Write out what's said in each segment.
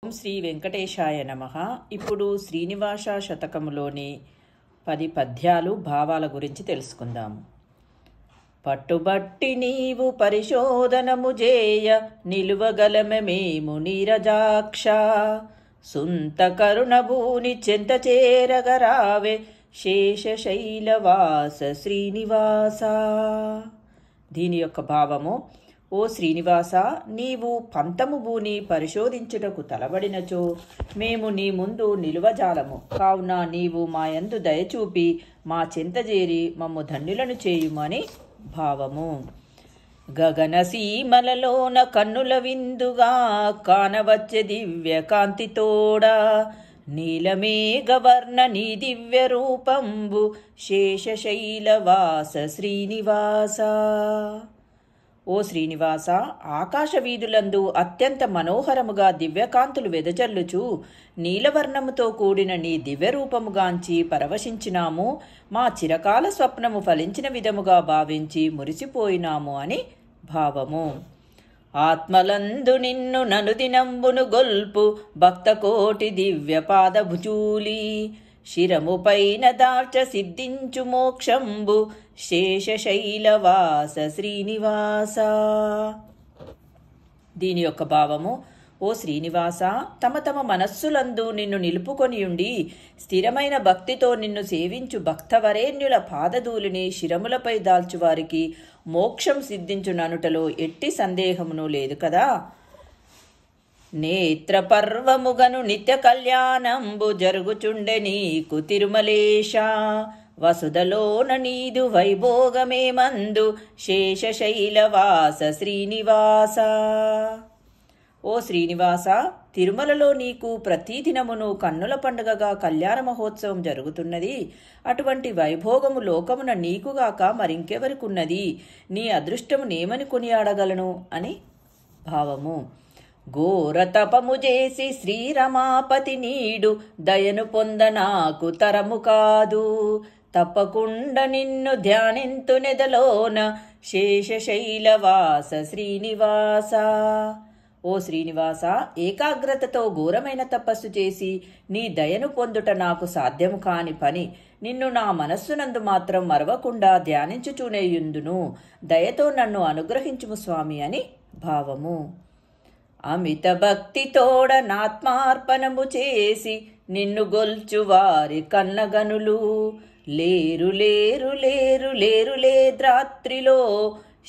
ఓం శ్రీ వెంకటేశాయ నమః. ఇప్పుడు శ్రీనివాస శతకములోని 10 పద్యాలు భావాల గురించి తెలుసుకుందాము. పట్టుబట్టి నీవు పరిశోధనము చేయ నిలువగలమేము నీరజాక్ష, సుంత కరుణభూని చెంత చేరగరావే శేషశైలవాస శ్రీనివాస. దీని యొక్క భావము: ఓ శ్రీనివాస, నీవు పంతము భూని పరిశోధించుటకు తలబడినచో మేము నీ ముందు నిలువజాలము. కావున నీవు మా యందు దయచూపి మా చింతజేరి మమ్ము ధన్యులను చేయుమని భావము. గగన సీమలలోన కన్నుల విందుగా కానవచ్చే దివ్య కాంతితోడా, నీలమేఘవర్ణ నీ దివ్య రూపంబు శేషశైలవాస శ్రీనివాస. ఓ శ్రీనివాస, ఆకాశ వీధులందు అత్యంత మనోహరముగా దివ్యకాంతులు వెదజల్లుచు నీలవర్ణముతో కూడిన నీ దివ్యరూపముగాంచి పరవశించినాము. మా చిరకాల స్వప్నము ఫలించిన విధముగా భావించి మురిసిపోయినాము అని భావము. ఆత్మలందు నిన్ను ననుదినంబును గొల్పు భక్త కోటి దివ్య పాదభుజూలి, శిరము పైన దార్చ సిద్ధించు మోక్షంబు శేషశైలవాస శ్రీనివాస. దీని యొక్క భావము: ఓ శ్రీనివాస, తమ తమ మనస్సులందు నిన్ను నిలుపుకొనియుండి స్థిరమైన భక్తితో నిన్ను సేవించు భక్తవరేణ్యుల పాదధూళిని శిరములపై దాల్చువారికి మోక్షం సిద్ధించుననుటలో ఎట్టి సందేహమును లేదు కదా. నేత్రపర్వముగను నిత్య కళ్యాణంబు జరుగుచుండె నీకు తిరుమలేశ, వసుధలోన నీదు వైభోగమే మందు శేషశైలవాస శ్రీనివాస. ఓ శ్రీనివాస, తిరుమలలో నీకు ప్రతిదినమును కన్నుల పండుగగా కళ్యాణ మహోత్సవం జరుగుతున్నది. అటువంటి వైభోగము లోకమున నీకుగాక మరింకెవరికున్నది? నీ అదృష్టము నేమని కొనియాడగలను అని భావము. ఘోర తపము చేసి శ్రీరమాపతి నీడు దయను పొంద నాకు తరము కాదు, తప్పకుండా నిన్ను ధ్యానింతు నెదలోన శేషశైలవాస శ్రీనివాస. ఓ శ్రీనివాస, ఏకాగ్రతతో ఘోరమైన తపస్సు చేసి నీ దయను పొందుట నాకు సాధ్యము కాని పని. నిన్ను నా మనస్సునందు మాత్రం మరవకుండా ధ్యానించుచునేయుందును. దయతో నన్ను అనుగ్రహించుము స్వామి అని భావము. అమిత భక్తితోడ నాత్మార్పణము చేసి నిన్ను గొల్చు వారి కన్నగనులు, లేరు లేరు లేరు లేరు లేద్రాత్రిలో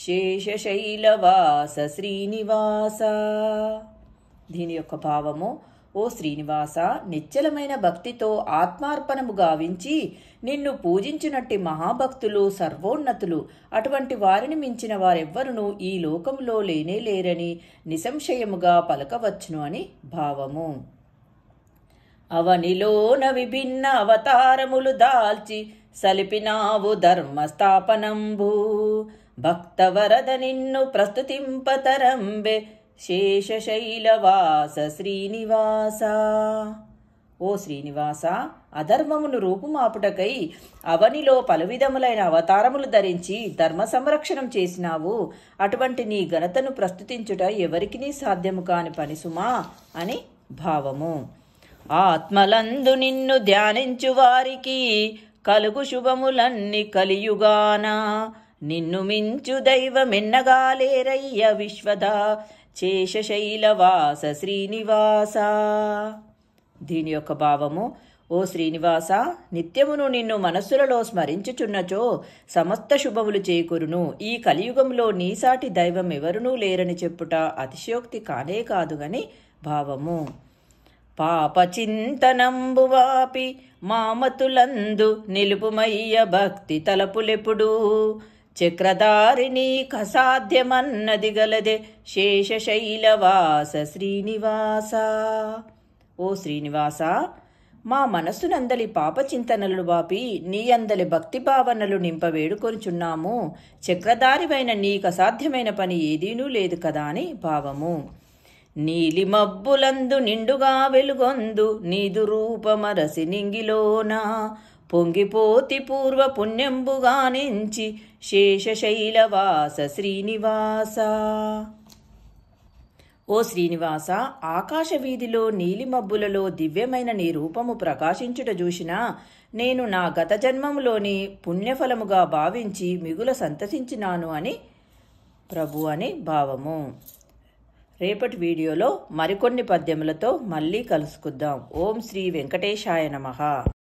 శేషశైలవాస శ్రీనివాస. దీని యొక్క భావము: ఓ శ్రీనివాస, నిశ్చలమైన భక్తితో ఆత్మార్పణము గావించి నిన్ను పూజించినట్టి మహాభక్తులు సర్వోన్నతులు. అటువంటి వారిని మించిన వారెవ్వరునూ ఈ లోకంలో లేనేలేరని నిసంశయముగా పలకవచ్చును అని భావము. అవనిలోన విభిన్న అవతారములు దాల్చి సలిపినావు ధర్మస్థాపనంబు, భక్తవరద నిన్ను ప్రస్తుతింపతరంబె శేషశైలవాస శ్రీనివాస. ఓ శ్రీనివాస, అధర్మమును రూపుమాపుటకై అవనిలో పలువిధములైన అవతారములు ధరించి ధర్మ సంరక్షణం చేసినావు. అటువంటి నీ ఘనతను ప్రస్తుతించుట ఎవరికినీ సాధ్యము కాని పనిసుమా అని భావము. ఆత్మలందు నిన్ను ధ్యానించు వారికి కలుగు శుభములన్నీ కలియుగాన, నిన్ను మించు దైవమెన్నగాలేరయ్య విశ్వద శేషశైలవాస శ్రీనివాస. దీని యొక్క భావము: ఓ శ్రీనివాస, నిత్యమును నిన్ను మనస్సులలో స్మరించుచున్నచో సమస్త శుభములు చేకూరును. ఈ కలియుగంలో నీసాటి దైవం ఎవరునూ లేరని చెప్పుట అతిశయోక్తి కానే కాదుగని భావము. పాప చింతనంబు వాపి మామతులందు నిలుపుమయ్య భక్తి తలపులెప్పుడు, చక్రధారిని కసాధ్యమన్నది గలదే శేషశైలవాస శ్రీనివాస. ఓ శ్రీనివాస, మా మనస్సునందలి పాపచింతనలు వాపి నీ అందలి భక్తి భావనలు నింపవేడుకొనుచున్నాము. చక్రధారివైన నీకు అసాధ్యమైన పని ఏదీనూ లేదు కదా అని భావము. నీలి మబ్బులందు నిండుగా వెలుగొందు నీదు రూపమరసి నింగిలోన, పొంగిపోతి పూర్వ పుణ్యంబుగా నుంచి శేషశైలవాస శ్రీనివాస. ఓ శ్రీనివాస, ఆకాశ వీధిలో నీలిమబ్బులలో దివ్యమైన నీ రూపము ప్రకాశించుట చూసినా నేను నా గత జన్మములోని పుణ్యఫలముగా భావించి మిగుల సంతసించినాను అని ప్రభు అని భావము. రేపటి వీడియోలో మరికొన్ని పద్యములతో మళ్ళీ కలుసుకుందాం. ఓం శ్రీ వెంకటేశాయ నమః.